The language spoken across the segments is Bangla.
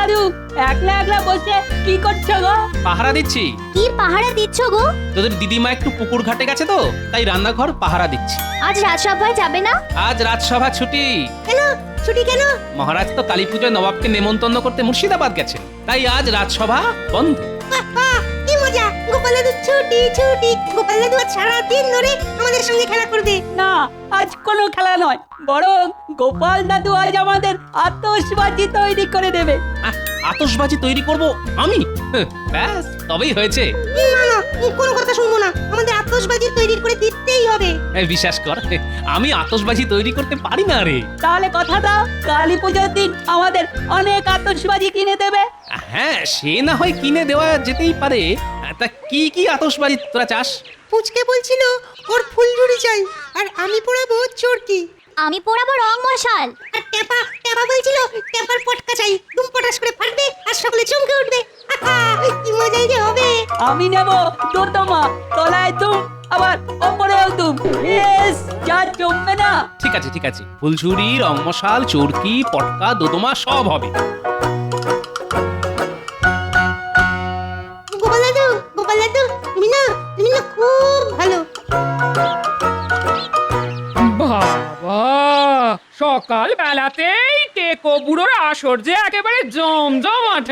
দাদু একলা একলা বসে কি করছো গো? পাহারা দিচ্ছি। কি পাহারা দিচ্ছ গো? তোদের দিদিমা একটু পুকুর ঘাটে গেছে তো, তাই রান্নাঘর পাহারা দিচ্ছি। আজ রাজসভায় যাবে না? আজ রাজসভা ছুটি। কেন ছুটি কেন? মহারাজ তো কালী পুজোয় নবাবকে নেমন্তন্ন করতে মুর্শিদাবাদ গেছেন, তাই আজ রাজসভা বন্ধ। কি মজা! গোপাল দাদু ছুটি ছুটি। গোপাল দাদু আজ সারাদিন ধরে আমাদের সঙ্গে খেলা করবে। না, আজ কোনো খেলা নয়, বরং গোপাল দাদু আজ আমাদের আতশবাজি তৈরি করে দেবে। আতশবাজি তৈরি করব আমি? ব্যাস, তবেই হয়েছে। না না, কোনো কথা শুনবো না। আমাদের আতশবাজি তৈরি করে দিতেই হবে। বিশ্বাস কর, আমি আতশবাজি তৈরি করতে পারি না রে। তাহলে কথা দাও, কালী পুজোর দিন আমাদের অনেক আতশবাজি কিনে দেবে। হ্যাঁ, সে না হয় কিনে দেওয়া যেতেই পারে। তা কি কি আতশবাজি তোরা চাস? পুচকে বলছিল ওর ফুলঝুরি চাই, আর আমি পোড়াবো চরকি। আমি পোড়াবো রং মশাল। আর টেপা বলছিল টেপার পটকা চাই, দুম পটাস করে ফাটবে আর সকলে চমকে উঠবে। কি মজাই যে হবে। আমি নেব দোতমা, তলায় তুম, আবার ওপরেও তুম। বেশ, যা জমবে না। ঠিক আছে ঠিক আছে, ফুলঝুরি, রং মশাল, চরকি, পটকা, দোদমা সব হবে। গোপাল দাদু, তুমি না খুব ভালো। বাবা, সকাল বেলাতেই টেকো বুড়োর আসর যে একেবারে জমজমাট।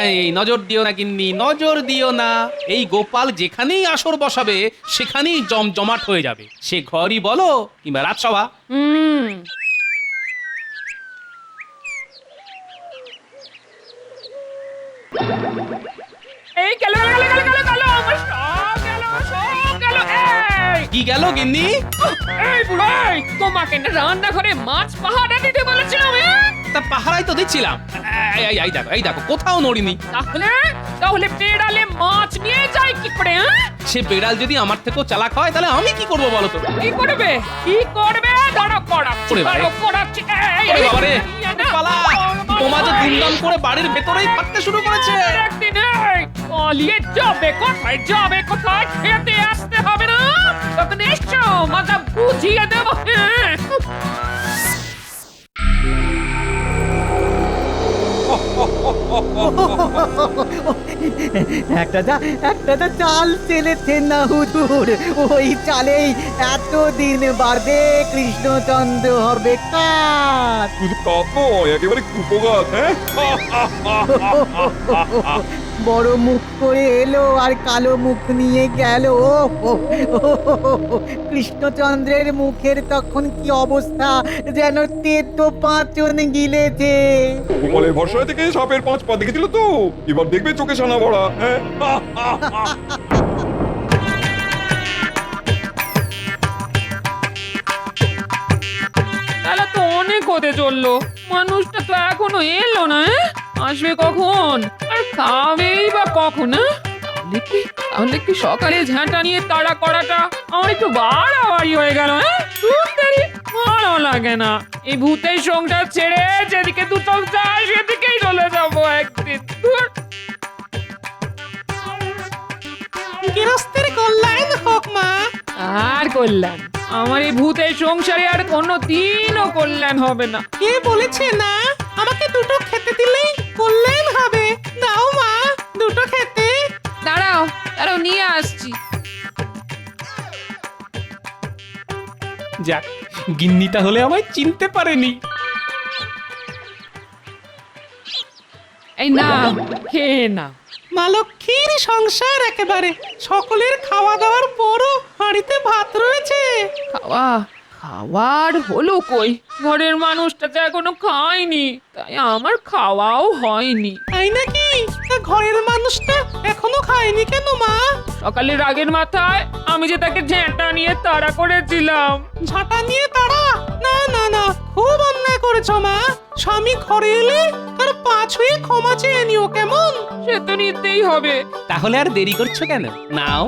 এই নজর দিও না গিন্নি, নজর দিও না। এই গোপাল যেখানেই আসর বসাবে সেখানেই জমজমাট হয়ে যাবে, সে ঘরই বলো কিংবা রাজসভা। এই গেল আমার সব গেল। এই কি গেল গিন্নি? এই বুড়ো, তোমাকে না রান্নাঘরে মাছ পাহারা দিতে বলেছিলাম। তা পাহারাই তো দিচ্ছিলাম। এই দেখো কোথাও নড়িনি। তাহলে বেড়ালে মাছ নিয়ে যায় কি করে? সে বেড়াল যদি আমার থেকেও চালাক হয় তাহলে আমি কি করবো বলো তো? কি করবে? দাঁড়া করাচ্ছি। ওরে বাবারে, পালা! বোমা যে দুমদাম করে বাড়ির ভেতরেই ফাটতে শুরু করেছে। একদিন পালিয়ে যাবে কোথায় খেতে আসতে হবে না? তখন এসো, মজা বুঝিয়ে দেবো। একটা যা চাল চেলেছেন না হুজুর, ওই চালেই এতদিন বাড়বে কৃষ্ণচন্দ্র হবে কার। শুধু কাপ নয়, একেবারে কুপোগাছ। হ্যাঁ, বড় মুখ করে এলো আর কালো মুখ নিয়ে গেল। কৃষ্ণচন্দ্রের মুখের তখন কি অবস্থা, যেন তেতো পাঁচন গিলেছে। গোপালের ভরসা থেকে সাপের 5 পা দেখেছিল তো, এবার দেখবে চোখে সানা ভরা। হ্যাঁ, তাহলে তো অনেক হতে চললো, মানুষটা তো এখনো এলো না। আসবে কখন আর খাবেই বা কখন? তাহলে কি সকালে ঝাঁটা নিয়ে তাড়া করাটা আমার একটু বাড়াবাড়ি হয়ে গেল? ভালো লাগে না। এই ভূতের সংসার ছেড়ে যেদিকে দু চোখ যায় সেদিকেই চলে যাবো একদিন। গৃহস্থের কল্যাণ হোক মা। আর কল্যাণ? আমার এই ভূতের সংসারে আর কোনো দিনও কল্যাণ হবে না। কে বলেছে না? আমাকে দুটো খেতে দিলেই কল্যাণ হবে। দাও মা, দুটো খেতে। দাঁড়াও নিয়ে আসছি। যাক, গিন্নি তাহলে আমায় চিনতে পারেনি। এই না, খেয়ে না। মা লক্ষ্মীর সংসার একেবারে, সকলের খাওয়া দাওয়ার পরও হাঁড়িতে ভাত রয়েছে। খাওয়ার হলো কই? ঘরের মানুষটা তো এখনো খায়নি, তাই আমার খাওয়াও হয়নি। তাই নাকি? তা ঘরের মানুষটা এখনো খায়নি কেন মা? সকালে রাগের মাথায় আমি যে তাকে ঝেঁটা নিয়ে তাড়া করেছিলাম। ঝাঁটা নিয়ে তাড়া? না না না, খুব অন্যায় করেছো মা। স্বামী ঘরে এলে তার পা ছুঁয়ে ক্ষমা চেয়ে নিও, কেমন? সে তো নিতেই হবে। তাহলে আর দেরি করছো কেন? নাও।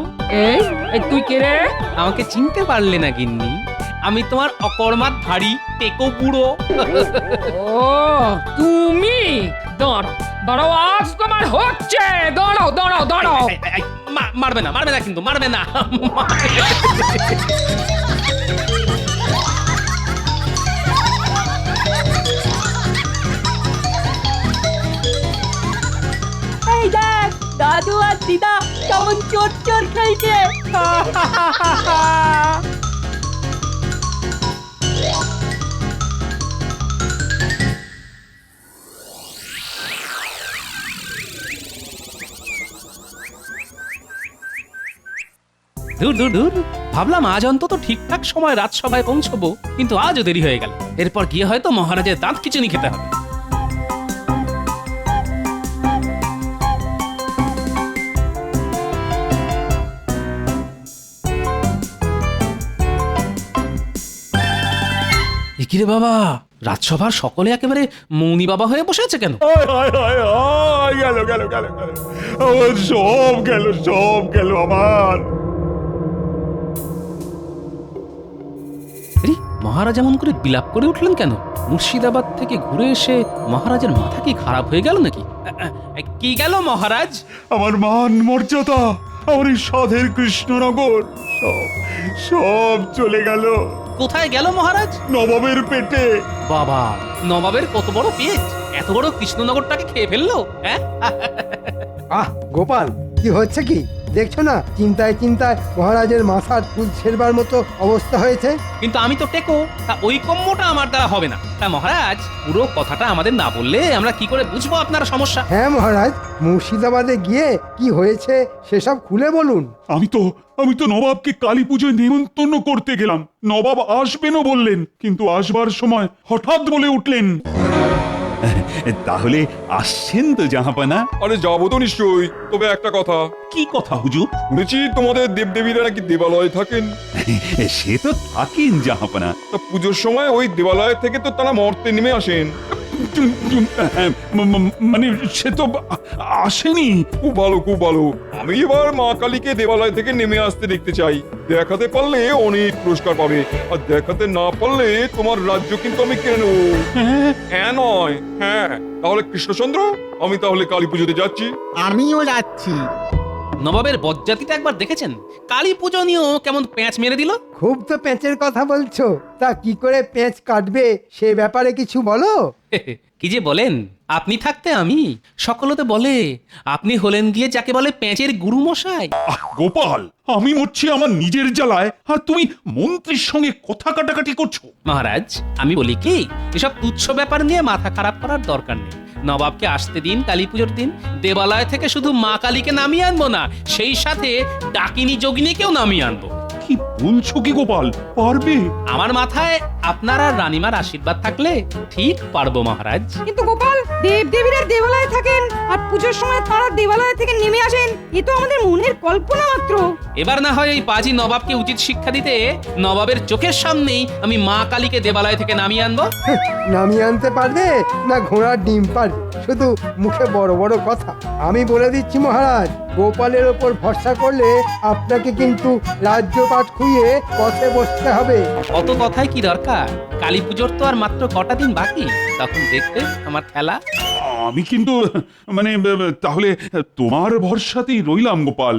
এই তুই কে রে? আমাকে চিনতে পারলে না গিন্নি? আমি তোমার অকর্মাত ভারী টেকো বুড়ো। ও তুমি? দাঁড়াও, আজ তোমার হচ্ছে। দাঁড়াও। মারবে না কিন্তু, মারবে না। দাদু আর দিদা কেমন চোর চোর খেলছে। দূর দূর দূর, ভাবলাম আজ অন্তত ঠিকঠাক সময় রাজসভায় পৌঁছবো, কিন্তু আজও দেরি হয়ে গেল। এরপর গিয়ে হয়তো মহারাজের দাঁত খিচুনি খেতে হবে। কিরে বাবা, রাজসভার সকলে একেবারে মৌনি বাবা হয়ে বসে আছে কেন? গেল গেল গেল গেল, আমার সব গেল, সব গেল আমার। আরে, মহারাজ এমন করে বিলাপ করে উঠলেন কেন? মুর্শিদাবাদ থেকে ঘুরে এসে মহারাজের মাথা কি খারাপ হয়ে গেল নাকি? কি গেল মহারাজ? আমার মান মর্যাদা, আমার এই সাধের কৃষ্ণনগর সব সব চলে গেল কোথায় গেল মহারাজ? নবাবের পেটে। বাবা, নবাবের কত বড় পেট, এত বড় কৃষ্ণনগরটাকে খেয়ে ফেললো? হ্যাঁ, আহ গোপাল, কি হচ্ছে কি দেখছো না? চিন্তায় চিন্তায় মহারাজের মাথার চুল ছেড়বার মতো অবস্থা হয়েছে। কিন্তু আমি তো টেকো, তা ওই কম্যটা আমার দ্বারা হবে না। তা মহারাজ, পুরো কথাটা আমাদের না বললে আমরা কি করে বুঝবো আপনার সমস্যা? হ্যাঁ মহারাজ, মুর্শিদাবাদে গিয়ে কি হয়েছে সেসব খুলে বলুন। আমি তো নবাবকে কালী পুজোয় নেমন্তন্ন করতে গেলাম। নবাব আসবেনও বললেন, কিন্তু আসবার সময় হঠাৎ বলে উঠলেন, তাহলে আসছেন তো জাহাপানা? আরে যাবো তো নিশ্চয়ই, তবে একটা কথা। কি কথা হুজুর? শুনেছি তোমাদের দেবদেবীরা নাকি দেবালয়ে থাকেন। সে তো থাকেন জাহাপানা। তা পুজোর সময় ওই দেবালয় থেকে তো তারা মর্তে নেমে আসেন। মানে সে তো আসেনি। খুব ভালো, খুব ভালো। আমি এবার মা কালীকে দেবালয় থেকে নেমে আসতে দেখতে চাই। দেখাতে পারলে অনেক পুরস্কার পাবে, আর দেখাতে না পারলে তোমার রাজ্য কিন্তু আমি কেড়ে নেবো। হ্যাঁ নয় হ্যাঁ। তাহলে কৃষ্ণচন্দ্র, আমি তাহলে কালী পুজোতে যাচ্ছি। আমিও যাচ্ছি। নবাবের বজ্জাতিটা একবার দেখেছেন? কালী পুজো নিয়েও কেমন প্যাঁচ মেরে দিল। খুব তো পেঁচের কথা বলছো, তা কি করে পেঁচ কাটবে সে ব্যাপারে কিছু বলো। কি যে বলেন, আপনি থাকতে আমি। সকলতে বলে আপনি হলেন গিয়ে যাকে বলে পেঁচের গুরু মশাই। গোপাল, আমি মরছি আমার নিজের জ্বালায়, আর তুমি মন্ত্রীর সঙ্গে কথা কাটাকাটি করছো। মহারাজ, আমি বলি কি, এসব তুচ্ছ ব্যাপার নিয়ে মাথা খারাপ করার দরকার নেই। নবাবকে আসতে দিন কালী পুজোর দিন। দেবালয় থেকে শুধু মা কালীকে নামিয়ে আনবো না, সেই সাথে ডাকিনী যোগিনীকেও নামিয়ে আনবো। কি বলছো কি গোপাল, পারবে? আমার মাথায় আপনার আর রানীমার আশীর্বাদ থাকলে ঠিক পারবো মহারাজ। কিন্তু গোপাল, দেবদেবীরা দেবালয়ে থাকেন আর পুজোর সময় তারা দেবালয় থেকে নেমে আসেন, এ তো আমাদের মনের কল্পনা মাত্র। এবার না হয় এই পাজি নবাবকে উচিত শিক্ষা দিতে নবাবের চোখের সামনেই আমি মা কালীকে দেবালয় থেকে নামিয়ে আনবো। নামিয়ে আনতে পারবে না ঘোড়ার ডিম পারবে, শুধু মুখে বড় বড় কথা। আমি বলে দিচ্ছি মহারাজ, গোপালের ওপর ভরসা করলে আপনাকে কিন্তু রাজ্যপাট খুইয়ে পথে বসতে হবে। অত কথাই কি দরকার? কালী পুজোর তো আর মাত্র কটা দিন বাকি, তখন দেখতে আমার খেলা। আমি কিন্তু মানে তাহলে তোমার ভরসাতেই রইলাম গোপাল।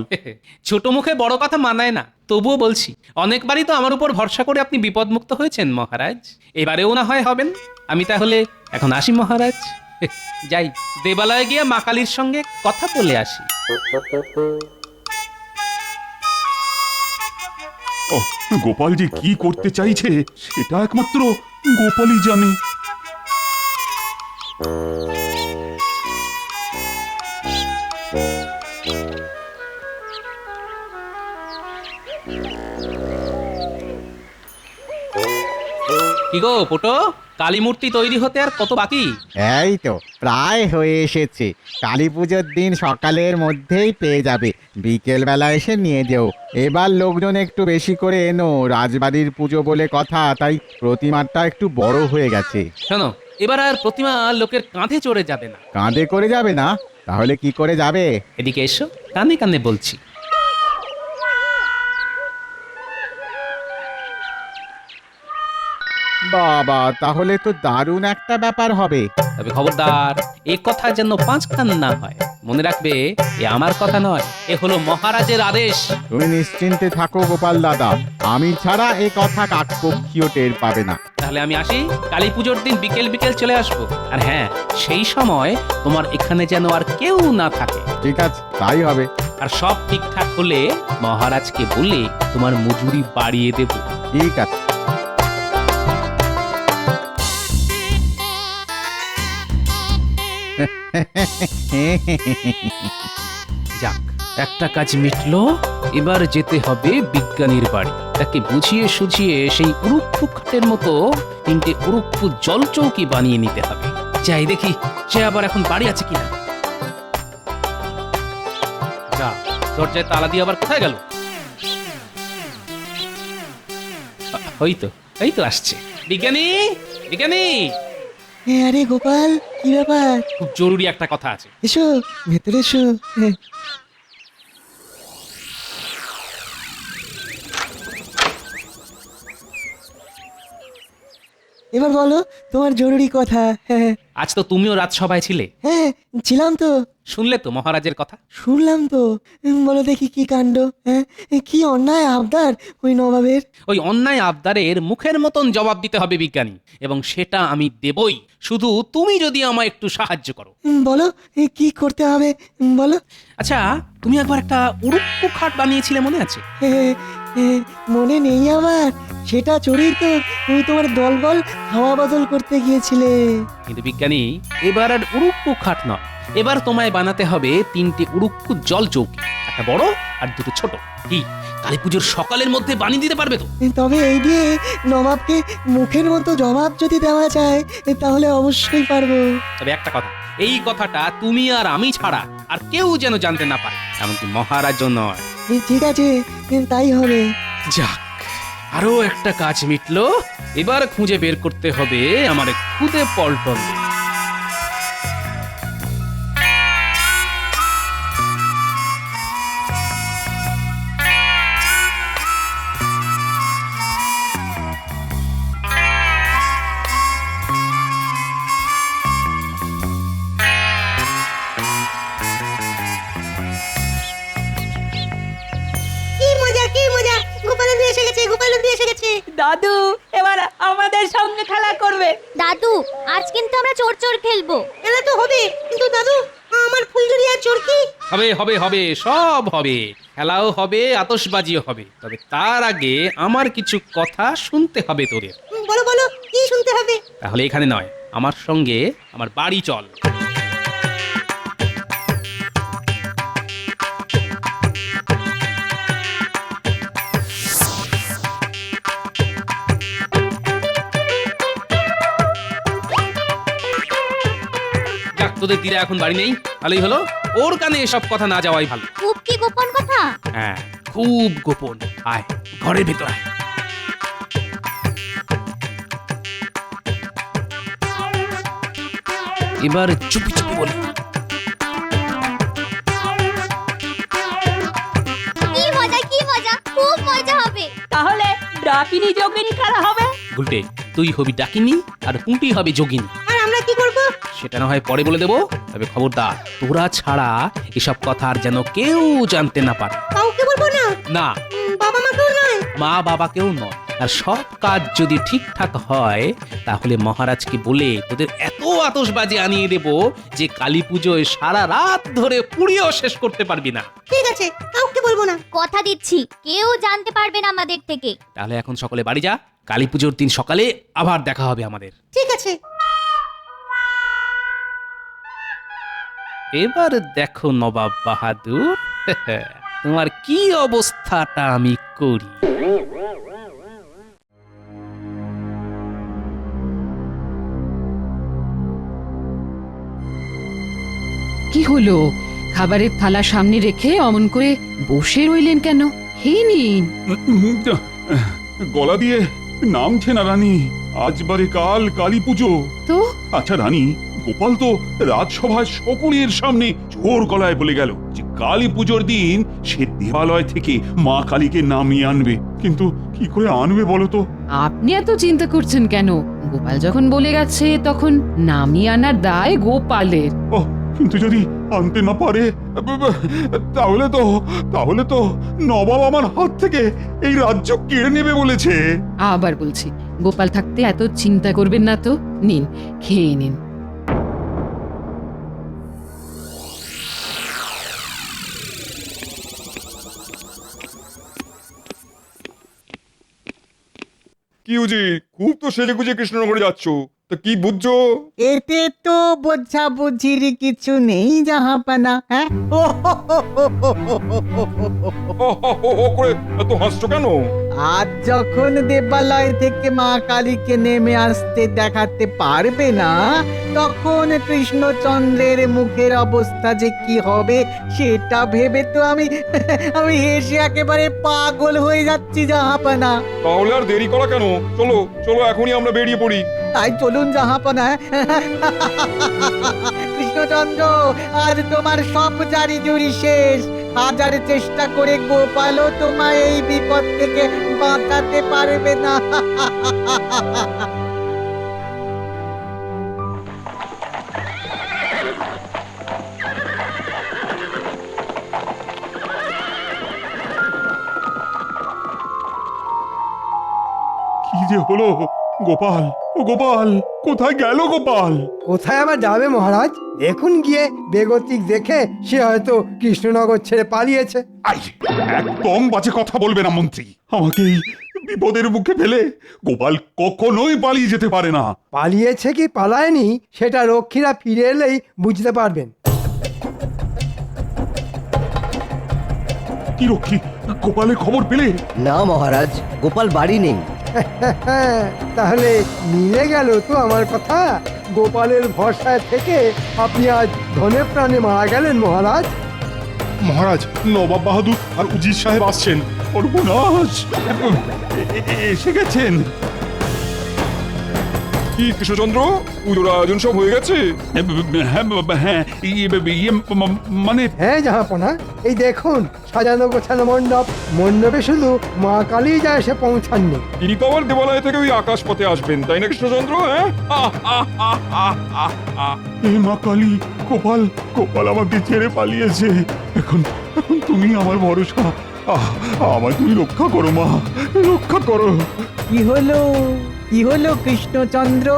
ছোট মুখে বড় কথা মানায় না, তবুও বলছি, অনেকবারই তো আমার উপর ভরসা করে আপনি বিপদমুক্ত হয়েছেন মহারাজ, এবারেও না হয় হবেন। আমি তাহলে এখন আসি মহারাজ, যাই দেবালয়ে গিয়ে মা কালীর সঙ্গে কথা বলে আসি। গোপাল যে কি করতে চাইছে সেটা একমাত্র গোপালই জানে। কি গো পোটো, কালী মূর্তি তৈরি হতে আর কত বাকি? এই তো প্রায় হয়ে এসেছে। কালী পুজোর দিন সকালের মধ্যেই পেয়ে যাবে, বিকেল বেলা এসে নিয়ে যেও। এবার লোকজন একটু বেশি করে এনো, রাজবাড়ির পুজো বলে কথা, তাই প্রতিমাটা একটু বড় হয়ে গেছে। শোনো, এবার আর প্রতিমা লোকের কাঁধে চড়ে যাবে না। কাঁধে করে যাবে না? তাহলে কি করে যাবে? এদিকে এসো, কানে কানে বলছি। বাবা, তাহলে তো দারুণ একটা ব্যাপার হবে। তবে খবরদার, এ কথা যেন 5 কান না হয়। মনে রাখবে, এ আমার কথা নয়, এ হলো মহারাজের আদেশ। তুমি নিশ্চিন্তে থাকো গোপাল দাদা, আমি ছাড়া এ কথা কাকপক্ষীয় টের পাবে না। তাহলে তাহলে আমি আসি, কালী পুজোর দিন বিকেল বিকেল চলে আসবো। আর হ্যাঁ, সেই সময় তোমার এখানে যেন আর কেউ না থাকে। ঠিক আছে, তাই হবে। আর সব ঠিকঠাক হলে মহারাজকে বলে তোমার মজুরি বাড়িয়ে দেব। ঠিক আছে। যাক, একটা কাজ মিটলো। এবার যেতে হবে বিজ্ঞানীর বাড়ি। তাকে বুঝিয়ে সুঝিয়ে সেই উড়ুপ্পু খাটের মতো 3টে উড়ুপ্পু জল চৌকি বানিয়ে নিতে হবে। যাই দেখি সে আবার এখন বাড়ি আছে কিনা। যা, দরজায় তালা দিয়ে আবার কোথায় গেল? এই তো আসছে। বিজ্ঞানী, বিজ্ঞানী, আরে গোপাল, কি ব্যাপার? খুব জরুরি একটা কথা আছে। এসো, ভেতরে এসো। এবার বলো তোমার জরুরি কথা। হ্যাঁ আজ তো তুমিও রাজসভায় ছিলে, হ্যাঁ, ছিলাম তো। শুনলে তো মহারাজের কথা? শুনলাম তো। বলো দেখি কি কাণ্ড। হ্যাঁ, কি অন্যায় আবদার ওই নবাবের। ওই অন্যায় আবদারের মুখের মতন জবাব দিতে হবে বিজ্ঞানী, এবং সেটা আমি দেবই, শুধু তুমি যদি আমায় একটু সাহায্য করো। বলো কি করতে হবে বলো। আচ্ছা, তুমি একবার একটা উড়ুপ্পু খাট বানিয়েছিলে, মনে আছে? মনে নেই আমার, সেটা চড়েই তো তুমি তোমার দলবল হাওয়া বদল করতে গিয়েছিলে। কিন্তু বিজ্ঞানী, এবার আর উড়ুপ্পু খাট নয়, এবার তোমায় বানাতে হবে 3টে উড়ুপ্পু জল চৌকি, একটা বড় আর 2টো ছোট। কি কালী পুজোর সকালের মধ্যে বানিয়ে দিতে পারবে তো? তবে এই দিয়ে নবাবকে মুখের মতো জবাব যদি দেওয়া যায় তাহলে অবশ্যই পারবো। তবে একটা কথা, এই কথাটা তুমি আর আমি ছাড়া আর কেউ যেন জানতে না পারে, এমনকি মহারাজও নয়। ঠিক আছে, তাই হবে। যাক, আরো একটা কাজ মিটলো। এবার খুঁজে বের করতে হবে আমার খুদে পল্টন। কি মজা, কি মজা! গোপালন দিয়ে এসে গেছে, গোপালন দিয়ে এসে গেছে। দাদু এবার আমাদের সঙ্গে খেলা করবে। দাদু, আজ কিন্তু আমরা চোর চোর খেলবো। খেলা তো হবে, কিন্তু দাদু, আমার ফুলঝুরি আর চোরকি। হবে হবে হবে, সব হবে। খেলাও হবে, আতশবাজিও হবে। তবে তার আগে আমার কিছু কথা শুনতে হবে তোদের। বলো বলো, কি শুনতে হবে? তাহলে এখানে নয়, আমার সঙ্গে আমার বাড়ি চল। যাক, তোদের দিদা এখন বাড়ি নেই, ভালোই হলো। ওর কানে এসব কথা না যাওয়াই ভালো। খুব কি গোপন কথা? হ্যাঁ, খুব গোপন। আয়, ঘরের ভেতর আয়। এবার চুপি চুপি বলি। কি মজা, কি মজা! খুব মজা হবে। তাহলে ডাকিনি যোগিনী খেলা হবে। গুলটে, তুই হবি ডাকিনী আর পুঁটি হবে যোগিনী। আর আমরা কি করব? সেটা না হয় পরে বলে দেবো। তবে খবরদার, তোরা ছাড়া এসব কথা আর যেন কেউ জানতে না পারে। কাউকে বলবো না? না, বাবা মাকেও নয়? মা বাবাকেও নয়। আর সব কাজ যদি ঠিকঠাক হয়, তাহলে মহারাজকে বলে তোদের এত আতশবাজি আনিয়ে দেব যে কালী পুজোয় সারা রাত ধরে পুড়িয়েও শেষ করতে পারবি না। ঠিক আছে, কাউকে বলবো না। কথা দিচ্ছি, কেউ জানতে পারবে না আমাদের থেকে। তাহলে এখন সকলে বাড়ি যা, কালী পুজোর দিন সকালে আবার দেখা হবে আমাদের। ঠিক আছে। এবার দেখো নবাব বাহাদুর, তোমার কি অবস্থাটা আমি করি। কি হলো? খাবারের থালা সামনে রেখে অমন করে বসে রইলেন কেন? খেয়ে নিন। গলা দিয়ে নামছে না রানী, আজ বারে কাল কালী পুজো। তো আচ্ছা রানী, গোপাল তো রাজসভায় সকলের সামনে জোর গলায় বলে গেল যে কালী পুজোর দিন সে দেবালয় থেকে মা কালীকে নামিয়ে আনবে, কিন্তু কি করে আনবে বলো তো? আপনি এত চিন্তা করছেন কেন? গোপাল যখন বলে গেছে তখন নামিয়ে আনার দায় গোপালের। ওহ, কিন্তু যদি আনতে না পারে তাহলে তো নবাব আমার হাত থেকে এই রাজ্য কেড়ে নেবে বলেছে। আবার বলছি, গোপাল থাকতে এত চিন্তা করবেন না তো। নিন, খেয়ে নিন। কি উজি, খুব তো সেজে গুজে কৃষ্ণনগরে যাচ্ছ, তা কি বুঝছো? এতে তো বোঝাবুঝির কিছু নেই জাহাপানা। হ্যাঁ হো হো হো করে এত হাসছো কেন? আজ যখন দেবালয় থেকে মা কালীকে নেমে আসতে দেখাতে পারবে না, তখন কৃষ্ণচন্দ্রের মুখের অবস্থা যে কি হবে সেটা ভেবে তো আমি হেসে একেবারে পাগল হয়ে যাচ্ছি জাহাপানা। তাহলে আর দেরি করা কেন? চলো চলো, এখনই আমরা বেরিয়ে পড়ি। তাই চলুন জাহাপানা। কৃষ্ণচন্দ্র, আজ তোমার সব জারি জুরি শেষ। হাজার চেষ্টা করে গোপালও তোমায় এই বিপদ থেকে বাঁচাতে পারবে না। কি যে হলো গোপাল? ও গোপাল, কোথায় গেল গোপাল? কোথায় আবার যাবে মহারাজ? দেখুন গিয়ে, বেগতিক দেখে সে হয়তো কৃষ্ণনগর ছেড়ে পালিয়েছে। আই, একদম বাজে কথা বলবে না মন্ত্রী। আমাকে এই বিপদের মুখে ফেলে গোপাল কখনোই পালিয়ে যেতে পারে না। পালিয়েছে কি পালায়নি সেটা রক্ষীরা ফিরে এলেই বুঝতে পারবেন। কি রক্ষী, গোপালের খবর পেলে? না মহারাজ, গোপাল বাড়ি নেই। তাহলে মিলে গেল তো আমার কথা। গোপালের ভরসায় থেকে আপনি আজ ধনে প্রাণে মারা গেলেন মহারাজ। মহারাজ, নবাব বাহাদুর আর উজির সাহেব আসছেন। সর্বনাশ, এসে গেছেন। কি কৃষ্ণচন্দ্র, পুজোর আয়োজন সব হয়ে গেছে? হ্যাঁ, মানে হ্যাঁ জাহাপনা, এই দেখুন সাজানো গোছানো মণ্ডপ। মণ্ডপে শুধু মা কালী যা এসে পৌঁছাননি। তিনি তো আবার দেবালয় থেকে ওই আকাশ পথে আসবেন, তাই না কৃষ্ণচন্দ্র? হ্যাঁ, এ মা কালী, গোপাল গোপাল আমাকে ছেড়ে পালিয়েছে। এখন এখন তুমি আমার ভরসা। আমায় তুমি রক্ষা করো মা, রক্ষা করো। কি হলো, কি হলো কৃষ্ণচন্দ্র?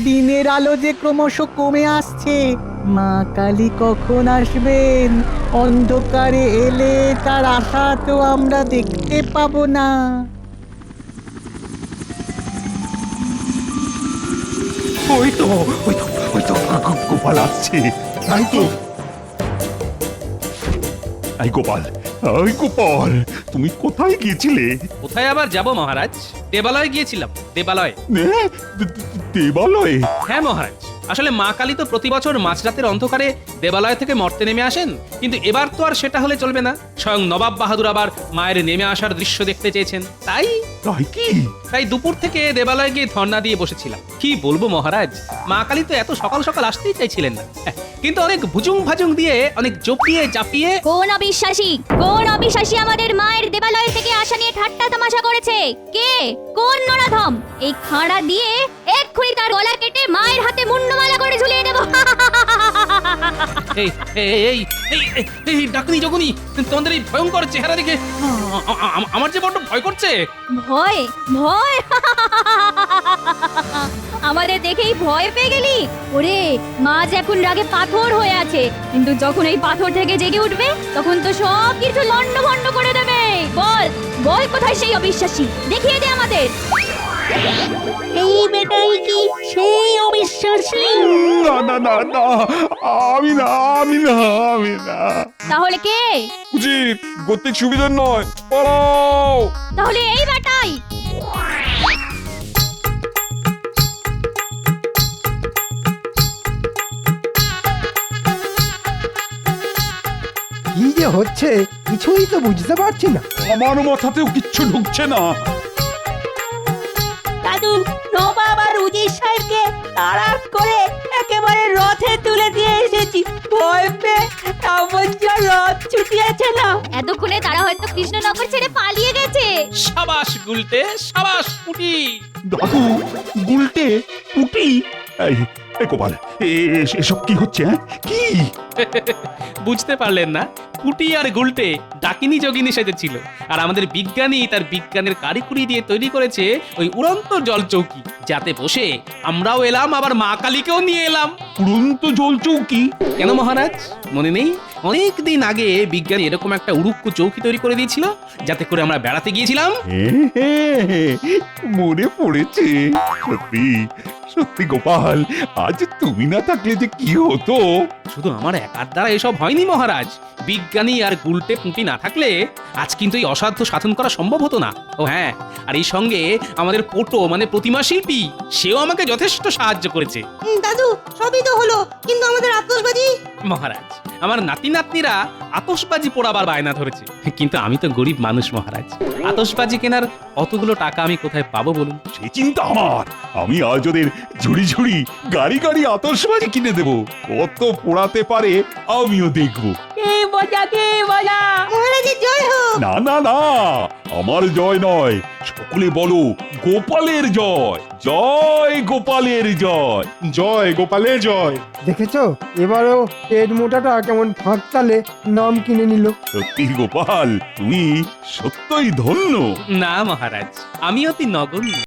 দিনের আলো যে ক্রমশ কমে আসছে। মা কালী কখন আসবেন? অন্ধকারে এলে তার আশা তো আমরা দেখতে পাবো না। ওই তো গোপাল আসছে। তাই তো। এই গোপাল, ওই গোপাল, তুমি কোথায় গিয়েছিলে? কোথায় আবার যাব মহারাজ? দেবালয়ে গিয়েছিলাম, দেবালয়ে। দেবালয়ে? হ্যাঁ মহারাজ, আসলে মা কালী তো প্রতি বছর মাঝরাতের অন্ধকারে দেবালয় থেকে মর্তে নেমে আসেন, কিন্তু এবার তো আর সেটা হলে চলবে না। স্বয়ং নবাব বাহাদুর আবার মায়ের নেমে আসার দৃশ্য দেখতে চেয়েছেন। তাই তাই দুপুর থেকে দেবালয়ে গিয়ে ধর্ণা দিয়ে বসেছিলাম। কি বলবো মহারাজ, মা কালী তো এত সকাল সকাল আসতেই চাইছিলেন না, কিন্তু অনেক ভুজুং ভাজুং দিয়ে, অনেক জপিয়ে চাপিয়ে। কোন অবিশ্বাসী আমাদের মায়ের দেবালয় থেকে আসা নিয়ে ঠাট্টা তামাশা করেছে? কে? কোন নরাধম? এই খাঁড়া দিয়ে এক্ষুনি তার গলা কেটে মায়ের হাতে মুন্ডমালা করে ঝুলিয়ে দেব। এই এই এই এই ডাকনি জগনি, তোমাদের এই ভয়ঙ্কর চেহারা দেখে আমার যে বড্ড ভয় করছে। ভয়? ভয়? আমাদের দেখেই ভয় পেয়ে গেলি? ওরে, মাছ এখন রাগে পাথর হয়ে আছে, কিন্তু যখন এই পাথর থেকে জেগে উঠবে তখন তো সব কিছু লন্ডভন্ড করে দেবে। বল বল, কোথায় সেই অবিশ্বাসী? দেখিয়ে দে আমাদের। এই বেটাই কি সেই অবিশ্বাসী? না না না না, আমি না, আমি না, আমি না। তাহলে কে? উজির, গতিক সুবিধার নয়, পালাও। তাহলে এই বেটাই। কি যে হচ্ছে কিছুই তো বুঝতে পারছি না। আমার মাথাতেও কিচ্ছু ঢুকছে না। দাদু, নবাব আর উজির সাহেবকে তাড়া করে একেবারে রথে তুলে দিয়ে এসেছি। ভয় পেয়ে এমন যা রথ ছুটিয়েছে না। এতক্ষণে তারা হয়তো কৃষ্ণনগর ছেড়ে পালিয়ে গেছে। সাবাস গুলটে, সাবাস পুটি। দাদু, গুলটে, পুটি, এই গোপাল এসব কি হচ্ছে হ্যাঁ? কি বুঝতে পারলেন না? পুটি আর গুলটে ডাকিনী যোগিনী সেজেছিল, আর আমাদের বিজ্ঞানী তার বিজ্ঞানের কারিকুরি দিয়ে তৈরি করেছে ওই উড়ন্ত জল চৌকি, যাতে বসে আমরাও এলাম, আবার মা কালীকেও নিয়ে এলাম। উড়ন্ত জল চৌকি? কেন মহারাজ, মনে নেই? অনেক দিন আগে বিজ্ঞানী এরকম একটা উড়ুক্কু চৌকি তৈরি করে দিয়েছিল, যাতে করে আমরা বেড়াতে গিয়েছিলাম। মনে পড়েছে। সত্যি সত্যি গোপাল, আজ তুমি না থাকলে যে কি হতো। শুধু আমার একার দ্বারা এসব হয়নি মহারাজ, বিজ্ঞানী আর গুলটে পুঁটি না থাকলে আজ কিন্তু এই অসাধ্য সাধন করা সম্ভব হতো না। ও হ্যাঁ, আর এই সঙ্গে আমাদের পোটো মানে প্রতিমা শিল্পী, সেও আমাকে যথেষ্ট সাহায্য করেছে। দাদু সবই তো হলো, কিন্তু আমাদের আতশবাজি। মহারাজ, আমার নাতি নাতনিরা আতশবাজি পোড়াবার বায়না ধরেছে, কিন্তু আমি তো গরিব মানুষ মহারাজ, আতশবাজি কেনার অতগুলো টাকা আমি কোথায় পাবো বলুন? সেই চিন্তা আমার। আমি আজ ওদের ঝুড়ি ঝুড়ি গাড়ি গাড়ি আতশবাজি কিনে দেবো। কত পোড়াতে পারে আমিও দেখবো। কে বজা মহারাজের জয় হোক। না না না, আমার জয় নয়, সকলে বলো গোপালের জয়। জয় গোপালের জয়। জয় গোপালের জয়। দেখেছো, এবারও পেট মোটাটা কেমন ফাঁক তালে নাম কিনে নিল। সত্যি গোপাল, তুমি সত্যই ধন্য। না মহারাজ, আমি অতি নগণ্য।